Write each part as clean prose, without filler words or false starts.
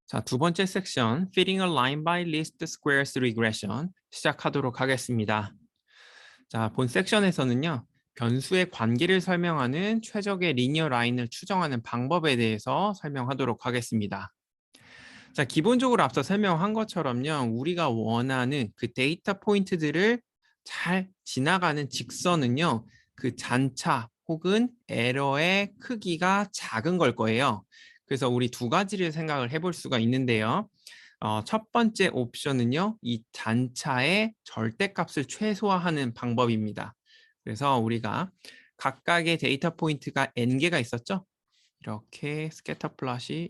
자, 두 번째 섹션, Fitting a Line by Least Squares Regression 시작하도록 하겠습니다. 자, 본 섹션에서는요, 변수의 관계를 설명하는 최적의 리니어 라인을 추정하는 방법에 대해서 설명하도록 하겠습니다. 자, 기본적으로 앞서 설명한 것처럼요, 우리가 원하는 그 데이터 포인트들을 잘 지나가는 직선은요, 그 잔차 혹은 에러의 크기가 작은 걸 거예요. 그래서 우리 두 가지를 생각을 해볼 수가 있는데요. 첫 번째 옵션은요, 이 잔차의 절대값을 최소화하는 방법입니다. 그래서 우리가 각각의 데이터 포인트가 n개가 있었죠? 이렇게 스캐터 플롯이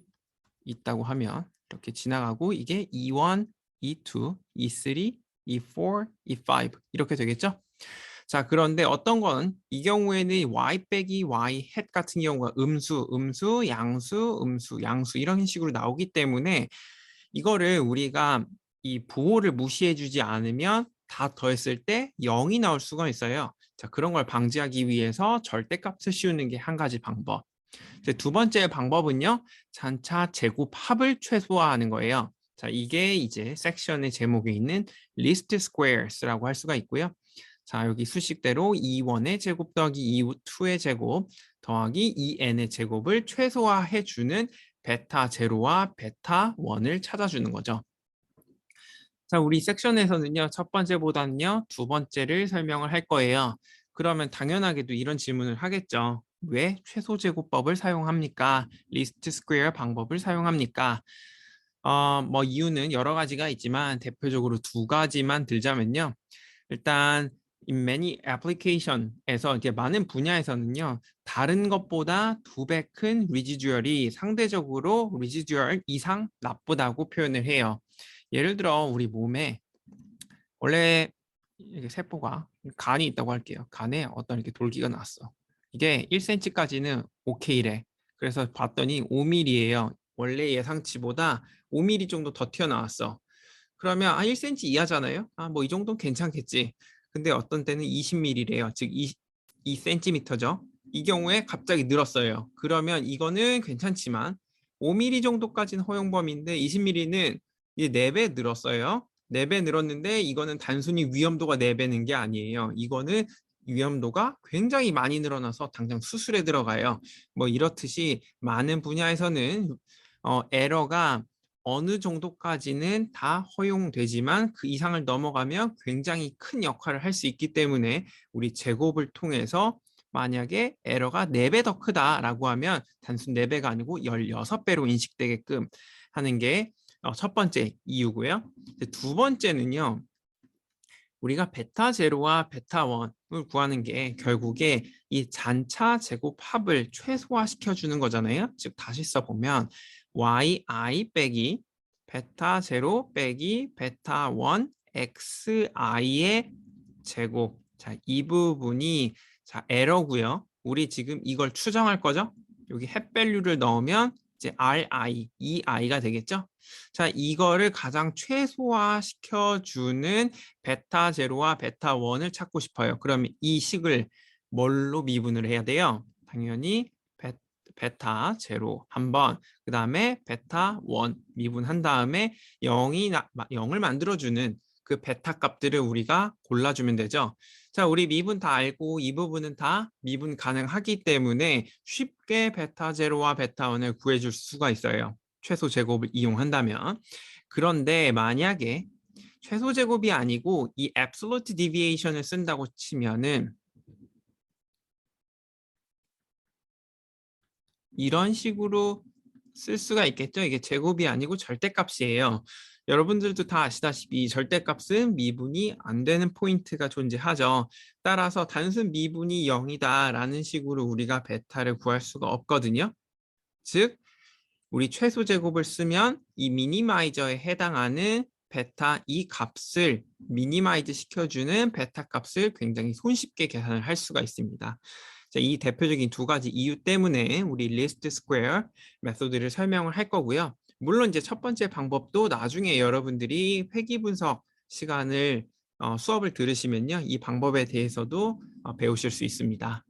있다고 하면 이렇게 지나가고 이게 E1, E2, E3, E4, E5 이렇게 되겠죠? 자, 그런데 어떤 건 이 경우에는 y 빼기 y 햇 같은 경우가 음수, 음수, 양수, 음수, 양수 이런 식으로 나오기 때문에 이거를 우리가 이 부호를 무시해주지 않으면 다 더했을 때 0이 나올 수가 있어요. 자, 그런 걸 방지하기 위해서 절대값을 씌우는 게 한 가지 방법. 두 번째 방법은요, 잔차 제곱 합을 최소화하는 거예요. 자, 이게 이제 섹션의 제목에 있는 리스트 스퀘어스라고 할 수가 있고요. 자, 여기 수식대로 E1의 제곱 더하기 E2의 제곱 더하기 EN의 제곱을 최소화해 주는 베타 제로와 베타 1을 찾아주는 거죠. 자, 우리 섹션에서는요, 첫 번째보다는요, 두 번째를 설명을 할 거예요. 그러면 당연하게도 이런 질문을 하겠죠. 왜 최소 제곱법을 사용합니까? 리스트 스퀘어 방법을 사용합니까? 뭐 이유는 여러 가지가 있지만 대표적으로 두 가지만 들자면요. 일단 in many application에서 이제 많은 분야에서는요. 다른 것보다 두 배 큰 residual이 상대적으로 residual 이상 나쁘다고 표현을 해요. 예를 들어 우리 몸에 원래 이게 세포가 간이 있다고 할게요. 간에 어떤 이렇게 돌기가 났어. 이게 1cm까지는 오케이래. 그래서 봤더니 5mm예요. 원래 예상치보다 5mm 정도 더 튀어나왔어. 그러면 1cm 이하잖아요. 뭐 이 정도는 괜찮겠지. 근데 어떤 때는 20mm래요. 즉 2cm죠. 이 경우에 갑자기 늘었어요. 그러면 이거는 괜찮지만 5mm 정도까지는 허용 범위인데 20mm는 이제 4배 늘었어요. 4배 늘었는데 이거는 단순히 위험도가 4배는 게 아니에요. 이거는 위험도가 굉장히 많이 늘어나서 당장 수술에 들어가요. 뭐 이렇듯이 많은 분야에서는 에러가 어느 정도까지는 다 허용되지만 그 이상을 넘어가면 굉장히 큰 역할을 할 수 있기 때문에 우리 제곱을 통해서 만약에 에러가 4배 더 크다라고 하면 단순 4배가 아니고 16배로 인식되게끔 하는 게 첫 번째 이유고요. 두 번째는요. 우리가 베타 제로와 베타 1을 구하는 게 결국에 이 잔차 제곱 합을 최소화시켜 주는 거잖아요. 즉 다시 써보면 yi 빼기 베타 제로 빼기 베타 1 xi의 제곱. 자, 이 부분이 자 에러고요. 우리 지금 이걸 추정할 거죠? 여기 햇 밸류를 넣으면 이제 ri, 이 i가 되겠죠? 자, 이거를 가장 최소화 시켜주는 베타 제로와 베타 1을 찾고 싶어요. 그러면 이 식을 뭘로 미분을 해야 돼요? 당연히 베타 제로 한 번, 그 다음에 베타 1 미분한 다음에 0을 만들어주는 그 베타 값들을 우리가 골라주면 되죠. 자, 우리 미분 다 알고 이 부분은 다 미분 가능하기 때문에 쉽게 베타 제로와 베타 1을 구해줄 수가 있어요. 최소 제곱을 이용한다면. 그런데 만약에 최소 제곱이 아니고 이 absolute deviation을 쓴다고 치면은 이런 식으로 쓸 수가 있겠죠. 이게 제곱이 아니고 절대값이에요. 여러분들도 다 아시다시피 절대값은 미분이 안 되는 포인트가 존재하죠. 따라서 단순 미분이 0이다라는 식으로 우리가 베타를 구할 수가 없거든요. 즉 우리 최소 제곱을 쓰면 이 미니마이저에 해당하는 베타 이 값을 미니마이즈 시켜주는 베타 값을 굉장히 손쉽게 계산을 할 수가 있습니다. 자, 이 대표적인 두 가지 이유 때문에 우리 리스트 스퀘어 메소드를 설명을 할 거고요. 물론 이제 첫 번째 방법도 나중에 여러분들이 회귀 분석 시간을 수업을 들으시면요. 이 방법에 대해서도 배우실 수 있습니다.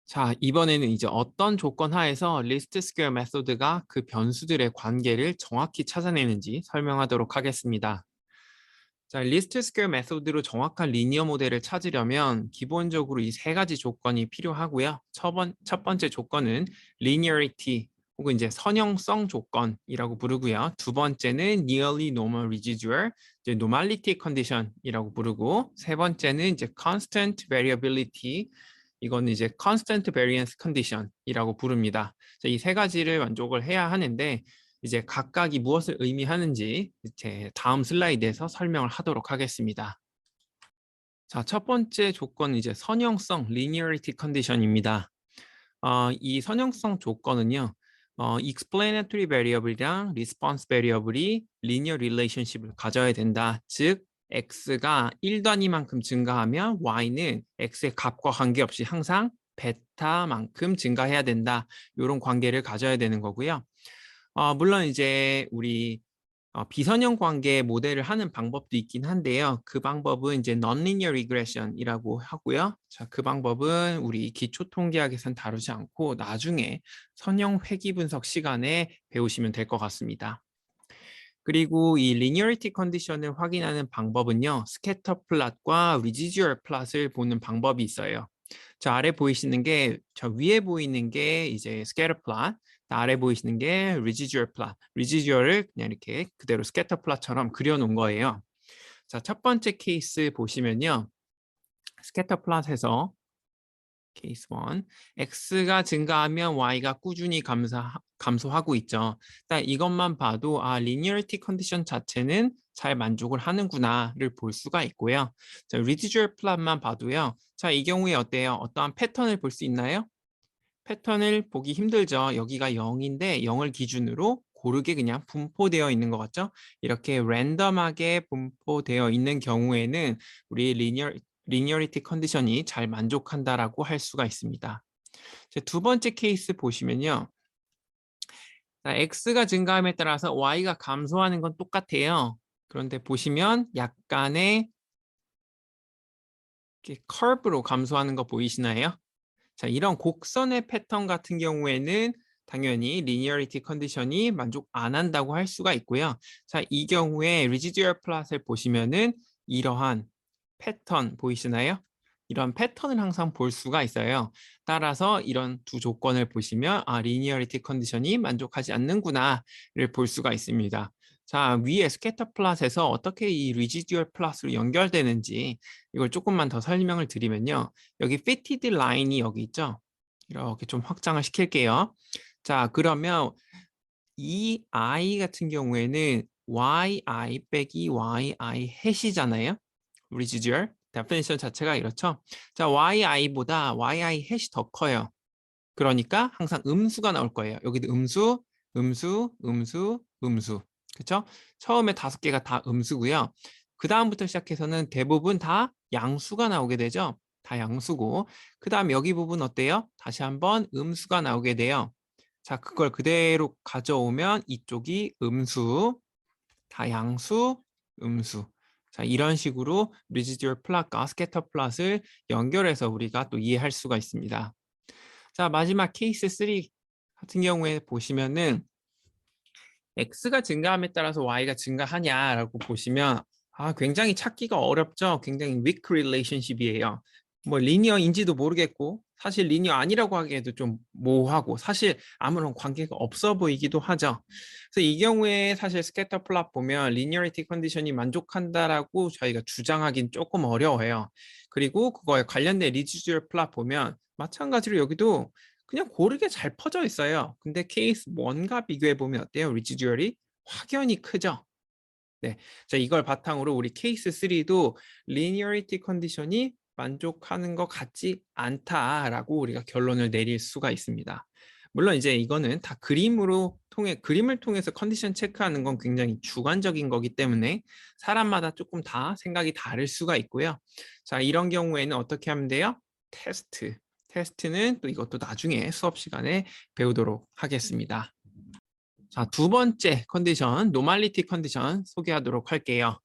자, 이번에는 이제 어떤 조건 하에서 리스트 스퀘어 메소드가 그 변수들의 관계를 정확히 찾아내는지 설명하도록 하겠습니다. 자, 리스트 스퀘어 메소드로 정확한 리니어 모델을 찾으려면 기본적으로 이 세 가지 조건이 필요하고요. 첫 번째 조건은 linearity 혹은 이제 선형성 조건이라고 부르고요. 두 번째는 nearly normal residual, 이제 normality condition이라고 부르고, 세 번째는 이제 constant variability, 이거는 이제 constant variance condition이라고 부릅니다. 이 세 가지를 만족을 해야 하는데 이제 각각이 무엇을 의미하는지 제 다음 슬라이드에서 설명을 하도록 하겠습니다. 자, 첫 번째 조건은 이제 선형성 linearity condition입니다. 이 선형성 조건은요, explanatory variable이랑 response variable이 linear relationship을 가져야 된다. 즉, x가 1 단위만큼 증가하면 y는 x의 값과 관계없이 항상 베타만큼 증가해야 된다. 이런 관계를 가져야 되는 거고요. 물론 이제 우리 비선형 관계 모델을 하는 방법도 있긴 한데요. 그 방법은 이제 nonlinear regression이라고 하고요. 자, 그 방법은 우리 기초 통계학에선 다루지 않고 나중에 선형 회귀 분석 시간에 배우시면 될 것 같습니다. 그리고 이 linearity 컨디션을 확인하는 방법은요. 스캐터 플롯과 residual 플롯을 보는 방법이 있어요. 저 아래 보이시는 게, 저 위에 보이는 게 이제 스캐터 플롯, 아래 보이시는 게 residual 플롯. residual을 그냥 이렇게 그대로 스캐터 플롯처럼 그려놓은 거예요. 자, 첫 번째 케이스 보시면요. 스캐터 플롯에서 케이스 1, x가 증가하면 y가 꾸준히 감소하고 있죠. 딱 이것만 봐도 linearity 컨디션 자체는 잘 만족을 하는구나를 볼 수가 있고요. 자, residual plot만 봐도요. 자, 이 경우에 어때요? 어떠한 패턴을 볼 수 있나요? 패턴을 보기 힘들죠. 여기가 0인데 0을 기준으로 고르게 그냥 분포되어 있는 것 같죠? 이렇게 랜덤하게 분포되어 있는 경우에는 우리 리니어리티 컨디션이 잘 만족한다라고 할 수가 있습니다. 두 번째 케이스 보시면요. x가 증가함에 따라서 y가 감소하는 건 똑같아요. 그런데 보시면 약간의 커브로 감소하는 거 보이시나요? 자, 이런 곡선의 패턴 같은 경우에는 당연히 리니어리티 컨디션이 만족 안 한다고 할 수가 있고요. 자, 이 경우에 리지듀얼 플롯을 보시면은 이러한 패턴 보이시나요? 이런 패턴을 항상 볼 수가 있어요. 따라서 이런 두 조건을 보시면 리니어리티 컨디션이 만족하지 않는구나를 볼 수가 있습니다. 자, 위에 스캐터 플롯에서 어떻게 이 리지듀얼 플롯으로 연결되는지 이걸 조금만 더 설명을 드리면요. 여기 fitted line이 여기 있죠. 이렇게 좀 확장을 시킬게요. 자, 그러면 이 i 같은 경우에는 yi 빼기 yi 햇이잖아요. residual definition 자체가 이렇죠. 자, yi보다 yi 햇이 더 커요. 그러니까 항상 음수가 나올 거예요. 여기도 음수, 음수, 음수, 음수. 그렇죠? 처음에 5개가 다 음수고요. 그 다음부터 시작해서는 대부분 다 양수가 나오게 되죠. 다 양수고. 그 다음 여기 부분 어때요? 다시 한번 음수가 나오게 돼요. 자, 그걸 그대로 가져오면 이쪽이 음수, 다 양수, 음수. 자, 이런 식으로 리지듀얼 플롯과 스캐터 플롯을 연결해서 우리가 또 이해할 수가 있습니다. 자, 마지막 케이스 3 같은 경우에 보시면은 x가 증가함에 따라서 y가 증가하냐라고 보시면 굉장히 찾기가 어렵죠. 굉장히 weak relationship이에요. 뭐 리니어인지도 모르겠고 사실 리니어 아니라고 하기에도 좀 모호하고 사실 아무런 관계가 없어 보이기도 하죠. 그래서 이 경우에 사실 스캐터 플롯 보면 리니어리티 컨디션이 만족한다라고 저희가 주장하긴 조금 어려워요. 그리고 그거에 관련된 리지듀얼 플롯 보면 마찬가지로 여기도 그냥 고르게 잘 퍼져 있어요. 근데 케이스 1과 비교해 보면 어때요? 리지듀얼이 확연히 크죠. 네, 자 이걸 바탕으로 우리 케이스 3도 리니어리티 컨디션이 만족하는 것 같지 않다라고 우리가 결론을 내릴 수가 있습니다. 물론 이제 이거는 다 그림을 통해서 컨디션 체크하는 건 굉장히 주관적인 거기 때문에 사람마다 조금 다 생각이 다를 수가 있고요. 자, 이런 경우에는 어떻게 하면 돼요? 테스트는 또 이것도 나중에 수업 시간에 배우도록 하겠습니다. 자, 두 번째 컨디션, 노멀리티 컨디션 소개하도록 할게요.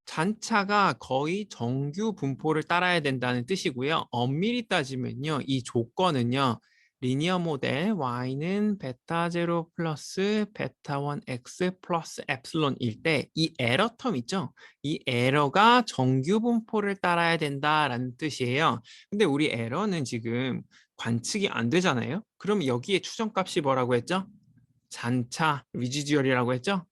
잔차가 거의 정규 분포를 따라야 된다는 뜻이고요. 엄밀히 따지면요. 이 조건은요. 리니어 모델 y는 베타 제로 플러스 베타 1 x 플러스 엡실론일 때 이 에러 텀 있죠? 이 에러가 정규 분포를 따라야 된다라는 뜻이에요. 근데 우리 에러는 지금 관측이 안 되잖아요. 그럼 여기에 추정값이 뭐라고 했죠? 잔차 리지듀얼이라고 했죠?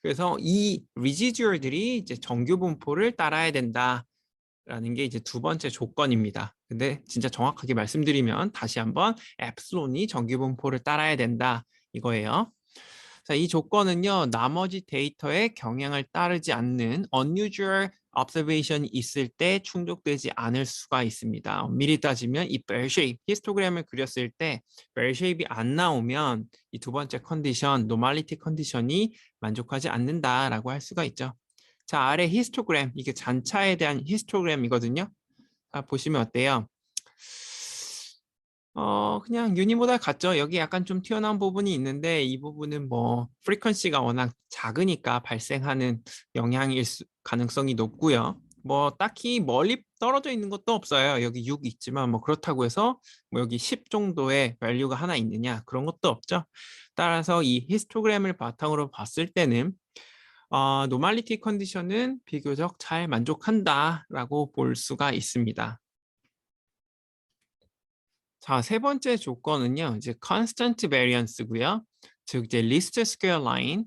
그래서 이 리지듀얼들이 이제 정규 분포를 따라야 된다라는 게 이제 두 번째 조건입니다. 근데 진짜 정확하게 말씀드리면 다시 한번 엡슬론이 정규 분포를 따라야 된다 이거예요. 자, 이 조건은요, 나머지 데이터에 경향을 따르지 않는 unusual observation이 있을 때 충족되지 않을 수가 있습니다. 엄밀히 따지면 이 벨 쉐입, 히스토그램을 그렸을 때 벨 쉐입이 안 나오면 이 두 번째 컨디션, 노멀리티 컨디션이 만족하지 않는다라고 할 수가 있죠. 자, 아래 히스토그램, 이게 잔차에 대한 히스토그램이거든요. 자, 보시면 어때요? 그냥 유니모달 같죠. 여기 약간 좀 튀어나온 부분이 있는데 이 부분은 뭐 프리퀀시가 워낙 작으니까 발생하는 영향일 가능성이 높고요. 뭐 딱히 멀리 떨어져 있는 것도 없어요. 여기 6 있지만 뭐 그렇다고 해서 뭐 여기 10 정도의 밸류가 하나 있느냐 그런 것도 없죠. 따라서 이 히스토그램을 바탕으로 봤을 때는 노멀리티 컨디션은 비교적 잘 만족한다라고 볼 수가 있습니다. 자, 세 번째 조건은요. 이제 constant variance고요. 즉 이제 least square line.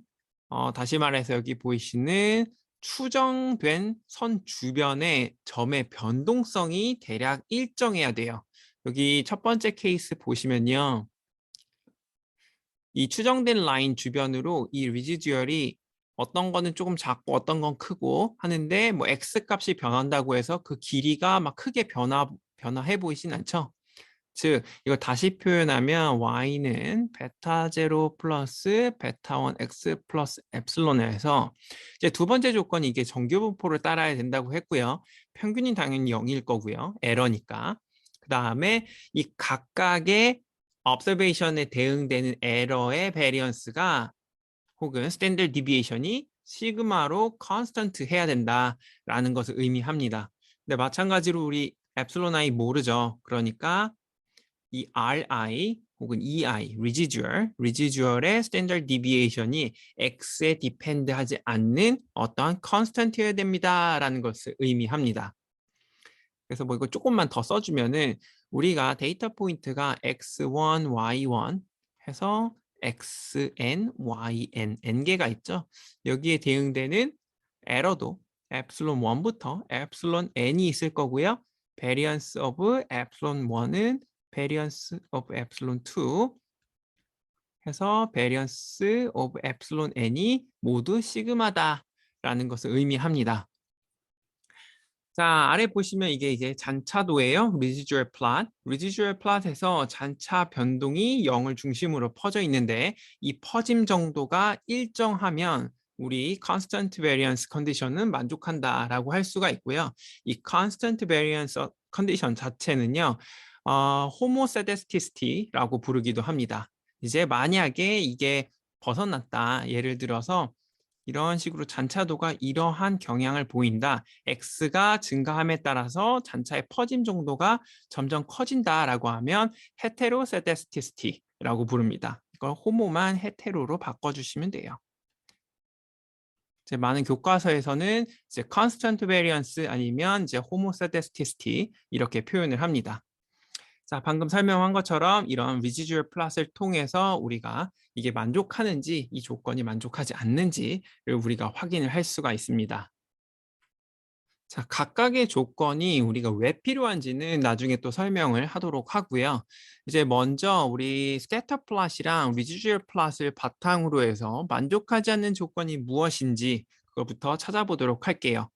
다시 말해서 여기 보이시는 추정된 선 주변의 점의 변동성이 대략 일정해야 돼요. 여기 첫 번째 케이스 보시면요. 이 추정된 라인 주변으로 이 리지듀얼이 어떤 거는 조금 작고 어떤 건 크고 하는데 뭐 x 값이 변한다고 해서 그 길이가 막 크게 변화해 보이진 않죠. 즉 이걸 다시 표현하면 y는 베타 제로 플러스 베타 1 x 플러스 엡실론에서 이제 두 번째 조건이 이게 정규 분포를 따라야 된다고 했고요. 평균이 당연히 0일 거고요. 에러니까. 그 다음에 이 각각의 observation에 대응되는 에러의 베리언스가 혹은 스탠더드 디비에이션이 시그마로 컨스턴트 해야 된다라는 것을 의미합니다. 근데 마찬가지로 우리 엡실론 i 모르죠. 그러니까 이 RI 혹은 EI, residual의 standard deviation이 X에 depend하지 않는 어떠한 constant여야 됩니다라는 것을 의미합니다. 그래서 뭐 이거 조금만 더 써주면은 우리가 데이터 포인트가 X1, Y1 해서 XN, YN, N개가 있죠. 여기에 대응되는 에러도 엡실론 1부터 엡실론 N이 있을 거고요. variance of 엡실론 1은 variance of 엡실론 2 해서 variance of 엡실론 N이 모두 시그마다라는 것을 의미합니다. 자, 아래 보시면 이게 이제 잔차도예요. residual plot. residual plot에서 잔차 변동이 0을 중심으로 퍼져 있는데 이 퍼짐 정도가 일정하면 우리 constant variance 컨디션은 만족한다라고 할 수가 있고요. 이 constant variance 컨디션 자체는요. homosedasticity라고 부르기도 합니다. 이제 만약에 이게 벗어났다. 예를 들어서 이런 식으로 잔차도가 이러한 경향을 보인다. X가 증가함에 따라서 잔차의 퍼짐 정도가 점점 커진다라고 하면 헤테로세데스티시티라고 부릅니다. 이걸 호모만 헤테로로 바꿔주시면 돼요. 이제 많은 교과서에서는 이제 constant variance 아니면 이제 homosedasticity 이렇게 표현을 합니다. 자, 방금 설명한 것처럼 이런 residual plot을 통해서 우리가 이게 만족하는지 이 조건이 만족하지 않는지를 우리가 확인을 할 수가 있습니다. 자, 각각의 조건이 우리가 왜 필요한지는 나중에 또 설명을 하도록 하고요. 이제 먼저 우리 scatter plot이랑 residual plot을 바탕으로 해서 만족하지 않는 조건이 무엇인지 그거부터 찾아보도록 할게요.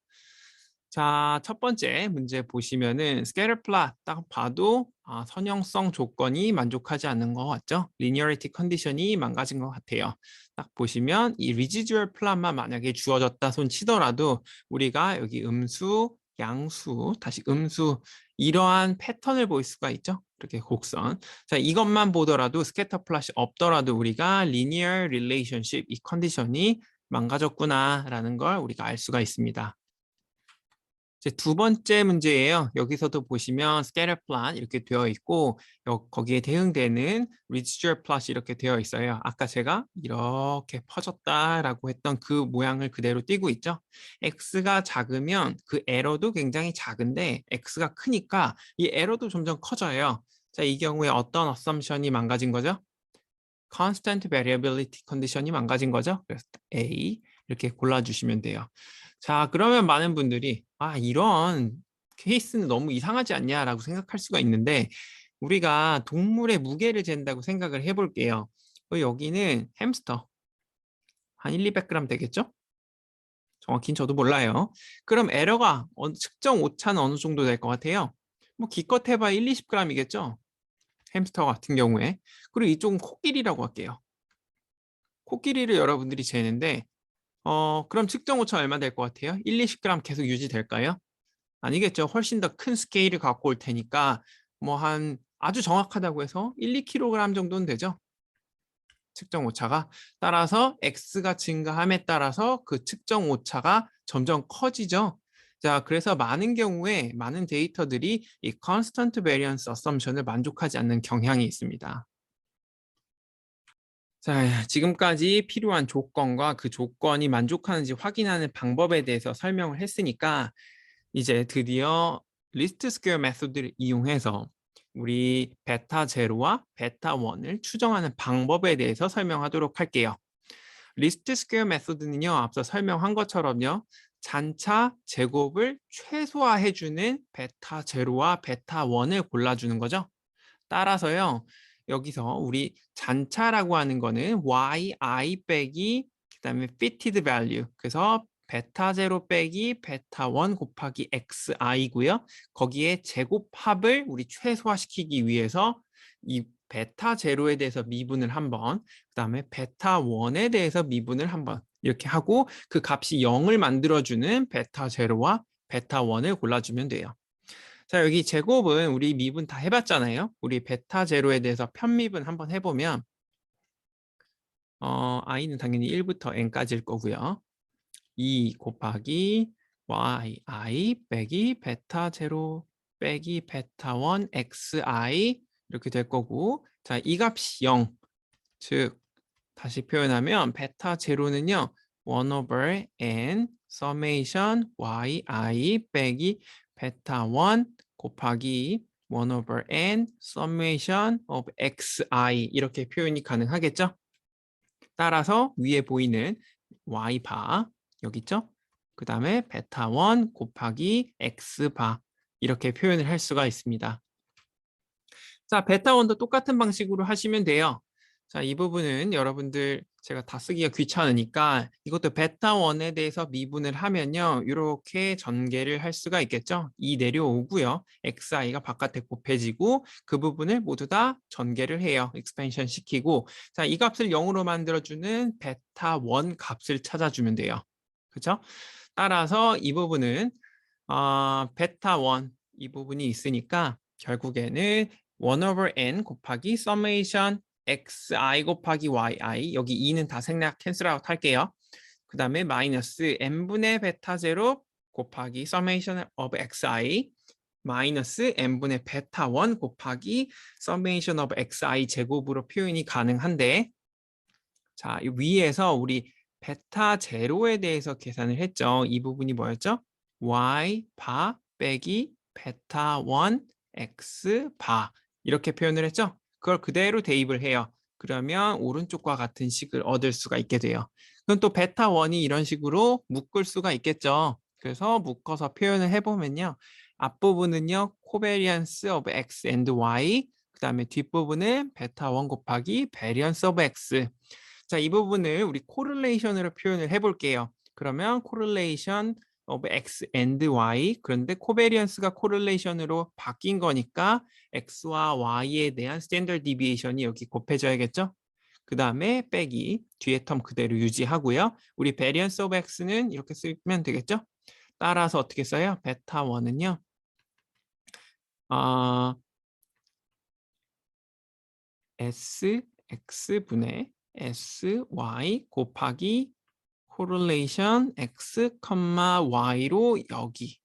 자, 첫 번째 문제 보시면은 scatter plot 딱 봐도 선형성 조건이 만족하지 않는 것 같죠? linearity 컨디션이 망가진 것 같아요. 딱 보시면 이 residual plot만 만약에 주어졌다 손 치더라도 우리가 여기 음수, 양수, 다시 음수 이러한 패턴을 볼 수가 있죠? 이렇게 곡선. 자, 이것만 보더라도 scatter plot이 없더라도 우리가 linear relationship 이 컨디션이 망가졌구나라는 걸 우리가 알 수가 있습니다. 이제 두 번째 문제예요. 여기서도 보시면 scatter plot 이렇게 되어 있고 거기에 대응되는 residual plot이 이렇게 되어 있어요. 아까 제가 이렇게 퍼졌다라고 했던 그 모양을 그대로 띄고 있죠. x가 작으면 그 에러도 굉장히 작은데 x가 크니까 이 에러도 점점 커져요. 자, 이 경우에 어떤 assumption이 망가진 거죠? constant variability 컨디션이 망가진 거죠. 그래서 A 이렇게 골라주시면 돼요. 자, 그러면 많은 분들이 이런 케이스는 너무 이상하지 않냐라고 생각할 수가 있는데 우리가 동물의 무게를 잰다고 생각을 해볼게요. 여기는 햄스터 한 1, 200g 되겠죠? 정확히는 저도 몰라요. 그럼 에러가 측정 오차는 어느 정도 될 것 같아요? 뭐 기껏 해봐야 1, 20g이겠죠? 햄스터 같은 경우에. 그리고 이쪽은 코끼리라고 할게요. 코끼리를 여러분들이 재는데 그럼 측정 오차 얼마 될 것 같아요? 1, 20g 계속 유지될까요? 아니겠죠. 훨씬 더 큰 스케일을 갖고 올 테니까 뭐 한 아주 정확하다고 해서 1, 2kg 정도는 되죠. 측정 오차가. 따라서 X가 증가함에 따라서 그 측정 오차가 점점 커지죠. 자, 그래서 많은 경우에 많은 데이터들이 이 constant variance assumption을 만족하지 않는 경향이 있습니다. 자, 지금까지 필요한 조건과 그 조건이 만족하는지 확인하는 방법에 대해서 설명을 했으니까 이제 드디어 리스트 스퀘어 메소드를 이용해서 우리 베타 제로와 베타 원을 추정하는 방법에 대해서 설명하도록 할게요. 리스트 스퀘어 메소드는요, 앞서 설명한 것처럼요, 잔차 제곱을 최소화해주는 베타 제로와 베타 원을 골라주는 거죠. 따라서요, 여기서 우리 잔차라고 하는 거는 yi 빼기 그다음에 fitted value. 그래서 베타 제로 빼기 베타 원 곱하기 xi고요. 거기에 제곱합을 우리 최소화시키기 위해서 이 베타 제로에 대해서 미분을 한번, 그다음에 베타 원에 대해서 미분을 한번 이렇게 하고 그 값이 0을 만들어주는 베타 제로와 베타 원을 골라주면 돼요. 자, 여기 제곱은 우리 미분 다 해봤잖아요. 우리 베타 제로에 대해서 편미분 한번 해보면 i는 당연히 1부터 n까지일 거고요. 2 곱하기 yi 빼기 베타 제로 빼기 베타 원 xi 이렇게 될 거고, 자, 이 값이 0, 즉 다시 표현하면 베타 제로는요 1 over n summation yi 빼기 베타 1 곱하기 1 over n summation of xi 이렇게 표현이 가능하겠죠? 따라서 위에 보이는 y바 여기 있죠? 그 다음에 베타 1 곱하기 x바 이렇게 표현을 할 수가 있습니다. 자, 베타 1도 똑같은 방식으로 하시면 돼요. 자, 이 부분은 여러분들 제가 다 쓰기가 귀찮으니까 이것도 베타 1에 대해서 미분을 하면요. 이렇게 전개를 할 수가 있겠죠. 2 내려오고요. xi가 바깥에 곱해지고 그 부분을 모두 다 전개를 해요. 익스펜션 시키고 자, 이 값을 0으로 만들어주는 베타 1 값을 찾아주면 돼요. 그렇죠? 따라서 이 부분은 베타 1 이 부분이 있으니까 결국에는 1 over n 곱하기 summation xi 곱하기 yi 여기 2는 다 생략 캔슬아웃 할게요. 그 다음에 마이너스 n분의 베타 제로 곱하기 summation of xi 마이너스 n분의 베타 1 곱하기 summation of xi 제곱으로 표현이 가능한데 자, 이 위에서 우리 베타 제로에 대해서 계산을 했죠. 이 부분이 뭐였죠? y 바 빼기 베타 1 x 바 이렇게 표현을 했죠. 그걸 그대로 대입을 해요. 그러면 오른쪽과 같은 식을 얻을 수가 있게 돼요. 그럼 또 베타 1이 이런 식으로 묶을 수가 있겠죠. 그래서 묶어서 표현을 해보면요. 앞부분은요. covariance of x and y 그 다음에 뒷부분은 베타 1 곱하기 variance of x 자, 이 부분을 우리 correlation으로 표현을 해볼게요. 그러면 correlation of x and y 그런데 covariance가 correlation으로 바뀐 거니까 x와 y에 대한 standard deviation이 여기 곱해져야겠죠? 그 다음에 빼기 뒤에 텀 그대로 유지하고요. 우리 variance of x는 이렇게 쓰면 되겠죠? 따라서 어떻게 써요? 베타 1은요. sx분의 sy 곱하기 correlation x, y로 여기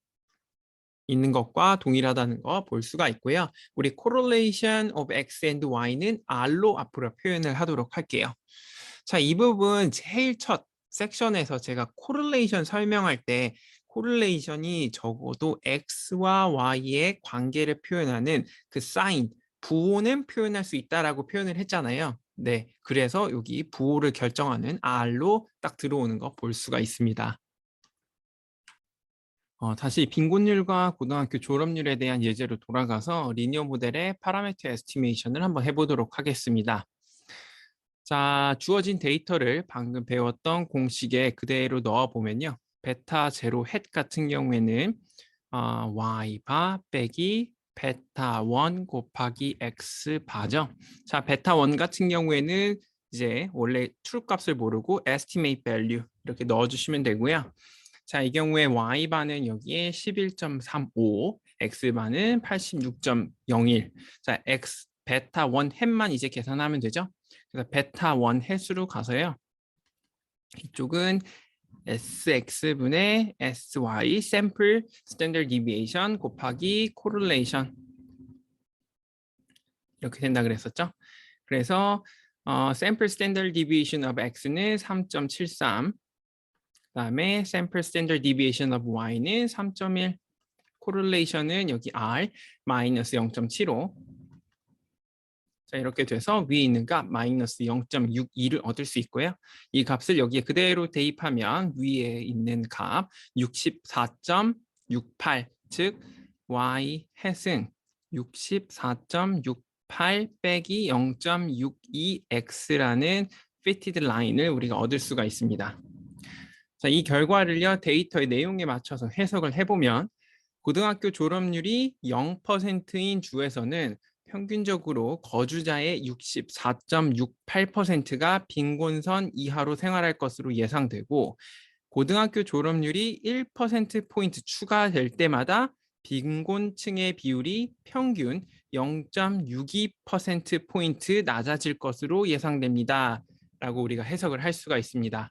있는 것과 동일하다는 거 볼 수가 있고요. 우리 correlation of x and y는 r로 앞으로 표현을 하도록 할게요. 자, 이 부분 제일 첫 섹션에서 제가 correlation 설명할 때 correlation이 적어도 x와 y의 관계를 표현하는 그 사인, 부호는 표현할 수 있다라고 표현을 했잖아요. 네, 그래서 여기 부호를 결정하는 r로 딱 들어오는 거 볼 수가 있습니다. 다시 빈곤율과 고등학교 졸업률에 대한 예제로 돌아가서 리니어 모델의 파라미터 에스티메이션을 한번 해보도록 하겠습니다. 자, 주어진 데이터를 방금 배웠던 공식에 그대로 넣어보면요. 베타 제로 헷 같은 경우에는 y 바 빼기 베타 1 곱하기 x 바죠. 자, 베타 1 같은 경우에는 이제 원래 true 값을 모르고 estimate value 이렇게 넣어주시면 되고요. 자, 이 경우에 y바는 여기에 11.35, x바는 86.01. 자, x 베타 1 햇만 이제 계산하면 되죠. 그래서 베타 1 햇수로 가서요. 이쪽은 sx분의 sy sample standard deviation 곱하기 correlation 이렇게 된다 그랬었죠. 그래서 sample standard deviation of x는 3.73, 그다음에 sample standard deviation of y는 3.1, correlation은 여기 r 마이너스 0.75. 자, 이렇게 돼서 위에 있는 값 마이너스 0.62를 얻을 수 있고요. 이 값을 여기에 그대로 대입하면 위에 있는 값 64.68, 즉 y 햇은 64.68 빼기 0.62x라는 fitted line을 우리가 얻을 수가 있습니다. 자, 이 결과를요, 데이터의 내용에 맞춰서 해석을 해보면 고등학교 졸업률이 0%인 주에서는 평균적으로 거주자의 64.68%가 빈곤선 이하로 생활할 것으로 예상되고, 고등학교 졸업률이 1%포인트 추가될 때마다 빈곤층의 비율이 평균 0.62%포인트 낮아질 것으로 예상됩니다. 라고 우리가 해석을 할 수가 있습니다.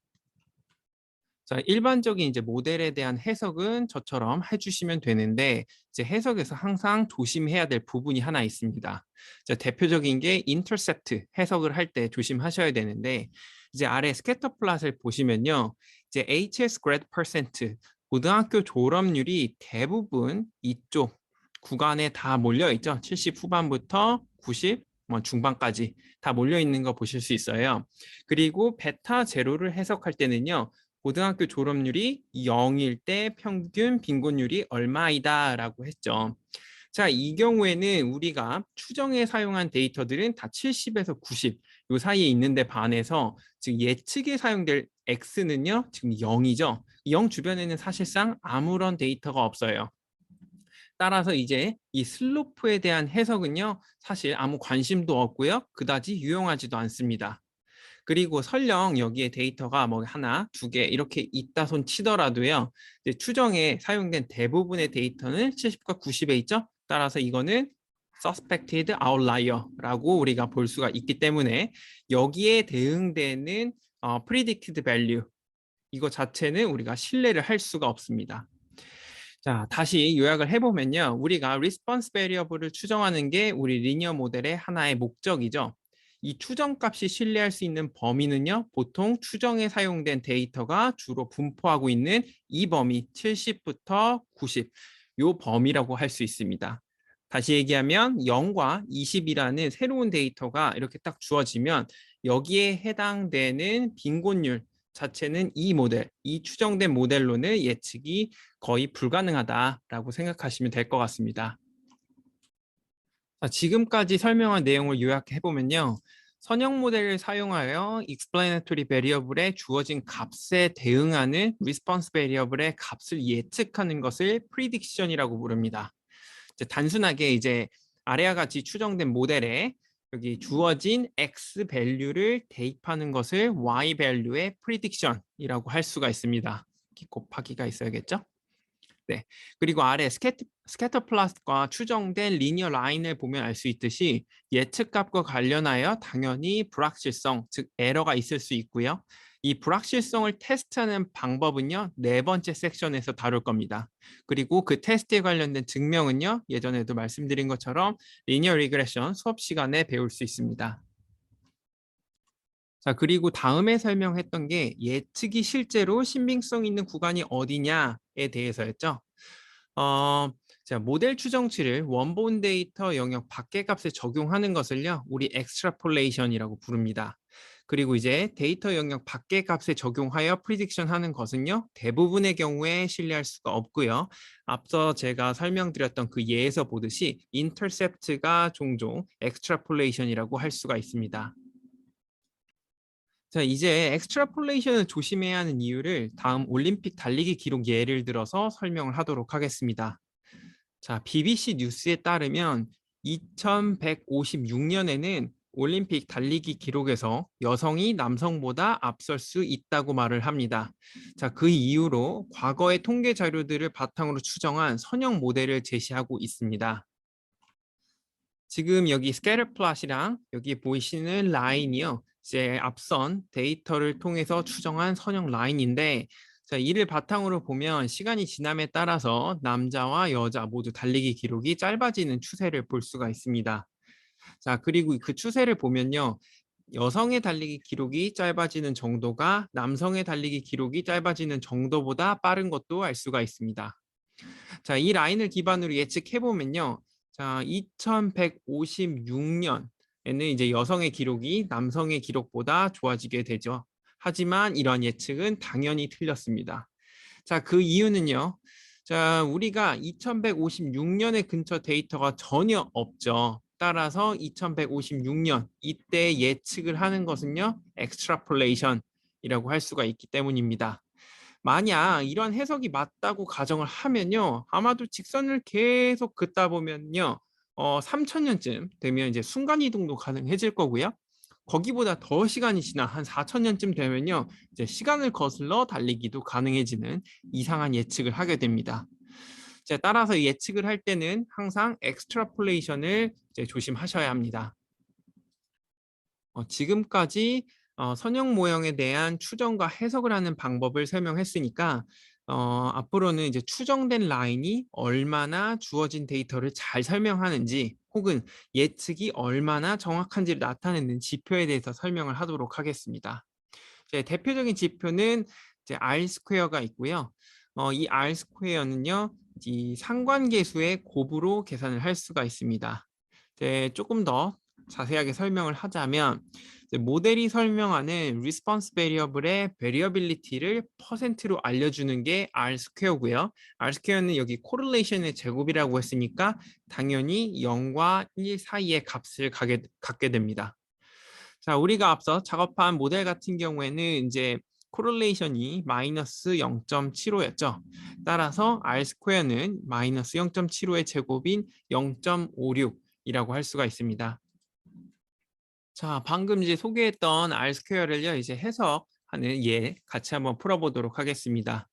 자, 일반적인 이제 모델에 대한 해석은 저처럼 해주시면 되는데, 이제 해석에서 항상 조심해야 될 부분이 하나 있습니다. 자, 대표적인 게 인터셉트 해석을 할 때 조심하셔야 되는데, 이제 아래 스캐터 플롯을 보시면요, 이제 HS grad percent 고등학교 졸업률이 대부분 이쪽 구간에 다 몰려 있죠. 70 후반부터 90 뭐 중반까지 다 몰려 있는 거 보실 수 있어요. 그리고 베타 제로를 해석할 때는요, 고등학교 졸업률이 0일 때 평균 빈곤율이 얼마이다 라고 했죠. 자, 이 경우에는 우리가 추정에 사용한 데이터들은 다 70에서 90, 요 사이에 있는데 반해서 지금 예측에 사용될 X는요, 지금 0이죠. 0 주변에는 사실상 아무런 데이터가 없어요. 따라서 이제 이 슬로프에 대한 해석은요, 사실 아무 관심도 없고요, 그다지 유용하지도 않습니다. 그리고 설령 여기에 데이터가 뭐 하나, 두 개 이렇게 있다 손 치더라도요, 이제 추정에 사용된 대부분의 데이터는 70과 90에 있죠. 따라서 이거는 suspected outlier라고 우리가 볼 수가 있기 때문에 여기에 대응되는 predicted value 이거 자체는 우리가 신뢰를 할 수가 없습니다. 자, 다시 요약을 해보면요, 우리가 response variable을 추정하는 게 우리 리니어 모델의 하나의 목적이죠. 이 추정값이 신뢰할 수 있는 범위는요, 보통 추정에 사용된 데이터가 주로 분포하고 있는 이 범위 70부터 90, 요 범위라고 할 수 있습니다. 다시 얘기하면 0과 20이라는 새로운 데이터가 이렇게 딱 주어지면 여기에 해당되는 빈곤율 자체는 이 모델, 이 추정된 모델로는 예측이 거의 불가능하다라고 생각하시면 될 것 같습니다. 자, 지금까지 설명한 내용을 요약해보면요, 선형 모델을 사용하여 explanatory variable에 주어진 값에 대응하는 response variable의 값을 예측하는 것을 prediction이라고 부릅니다. 단순하게 이제 아래와 같이 추정된 모델에 여기 주어진 x 밸류를 대입하는 것을 y 밸류의 prediction이라고 할 수가 있습니다. 이렇게 곱하기가 있어야겠죠? 네. 그리고 아래 스캐터 플롯과 추정된 리니어 라인을 보면 알 수 있듯이 예측값과 관련하여 당연히 불확실성, 즉 에러가 있을 수 있고요. 이 불확실성을 테스트하는 방법은요, 네 번째 섹션에서 다룰 겁니다. 그리고 그 테스트에 관련된 증명은요, 예전에도 말씀드린 것처럼 리니어 리그레션 수업 시간에 배울 수 있습니다. 자, 그리고 다음에 설명했던 게 예측이 실제로 신빙성 있는 구간이 어디냐에 대해서였죠. 어, 자, 모델 추정치를 원본 데이터 영역 밖의 값에 적용하는 것을요, 우리 엑스트라폴레이션이라고 부릅니다. 그리고 이제 데이터 영역 밖의 값에 적용하여 프리딕션 하는 것은요, 대부분의 경우에 신뢰할 수가 없고요. 앞서 제가 설명드렸던 그 예에서 보듯이 인터셉트가 종종 엑스트라폴레이션이라고 할 수가 있습니다. 자, 이제 엑스트라폴레이션을 조심해야 하는 이유를 다음 올림픽 달리기 기록 예를 들어서 설명을 하도록 하겠습니다. 자, BBC 뉴스에 따르면 2156년에는 올림픽 달리기 기록에서 여성이 남성보다 앞설 수 있다고 말을 합니다. 자, 그 이유로 과거의 통계 자료들을 바탕으로 추정한 선형 모델을 제시하고 있습니다. 지금 여기 스캐터 플롯이랑 여기 보이시는 라인이요. 이제 앞선 데이터를 통해서 추정한 선형 라인인데, 자, 이를 바탕으로 보면 시간이 지남에 따라서 남자와 여자 모두 달리기 기록이 짧아지는 추세를 볼 수가 있습니다. 자, 그리고 그 추세를 보면요. 여성의 달리기 기록이 짧아지는 정도가 남성의 달리기 기록이 짧아지는 정도보다 빠른 것도 알 수가 있습니다. 자, 이 라인을 기반으로 예측해 보면요. 자, 2156년에는 이제 여성의 기록이 남성의 기록보다 좋아지게 되죠. 하지만 이러한 예측은 당연히 틀렸습니다. 자, 그 이유는요. 자, 우리가 2156년의 근처 데이터가 전혀 없죠. 따라서 2156년 이때 예측을 하는 것은요. 엑스트라폴레이션이라고 할 수가 있기 때문입니다. 만약 이런 해석이 맞다고 가정을 하면요. 아마도 직선을 계속 긋다 보면요. 3000년쯤 되면 이제 순간이동도 가능해질 거고요. 거기보다 더 시간이 지나 한 4000년쯤 되면요. 이제 시간을 거슬러 달리기도 가능해지는 이상한 예측을 하게 됩니다. 이제 따라서 예측을 할 때는 항상 엑스트라폴레이션을 이제 조심하셔야 합니다. 지금까지 선형 모형에 대한 추정과 해석을 하는 방법을 설명했으니까 앞으로는 이제 추정된 라인이 얼마나 주어진 데이터를 잘 설명하는지 혹은 예측이 얼마나 정확한지를 나타내는 지표에 대해서 설명을 하도록 하겠습니다. 이제 대표적인 지표는 이제 R 스퀘어가 있고요. 이 R 스퀘어는요, 이 상관계수의 곱으로 계산을 할 수가 있습니다. 이제 조금 더 자세하게 설명을 하자면 모델이 설명하는 리스폰스 베리어블의 베리어빌리티를 퍼센트로 알려주는 게 R 스퀘어고요. R 스퀘어는 여기 코릴레이션의 제곱이라고 했으니까 당연히 0과 1 사이의 값을 갖게 됩니다. 자, 우리가 앞서 작업한 모델 같은 경우에는 이제 코릴레이션이 마이너스 0.75였죠. 따라서 R 스퀘어는 마이너스 0.75의 제곱인 0.56이라고 할 수가 있습니다. 자, 방금 이제 소개했던 R 스퀘어를요, 이제 해석하는 예 같이 한번 풀어보도록 하겠습니다.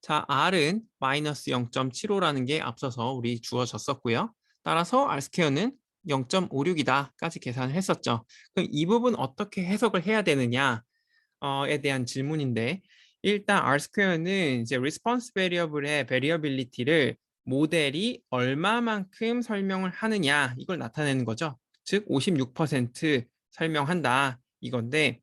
자, R은 마이너스 0.75라는 게 앞서서 우리 주어졌었고요. 따라서 R 스퀘어는 0.56이다까지 계산을 했었죠. 그럼 이 부분 어떻게 해석을 해야 되느냐에 대한 질문인데, 일단 R 스퀘어는 이제 리스폰스 베리어블의 베리어빌리티를 모델이 얼마만큼 설명을 하느냐 이걸 나타내는 거죠. 즉 56% 설명한다 이건데,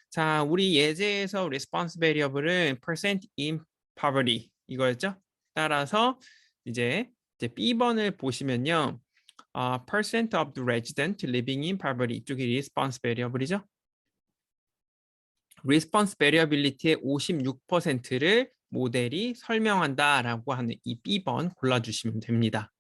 자, 우리 예제에서 response variable은 percent in poverty 이거였죠. 따라서 이제 B번을 보시면요, percent of the resident living in poverty 이쪽이 response variable이죠. response variability의 56%를 모델이 설명한다라고 하는 이 B번 골라주시면 됩니다.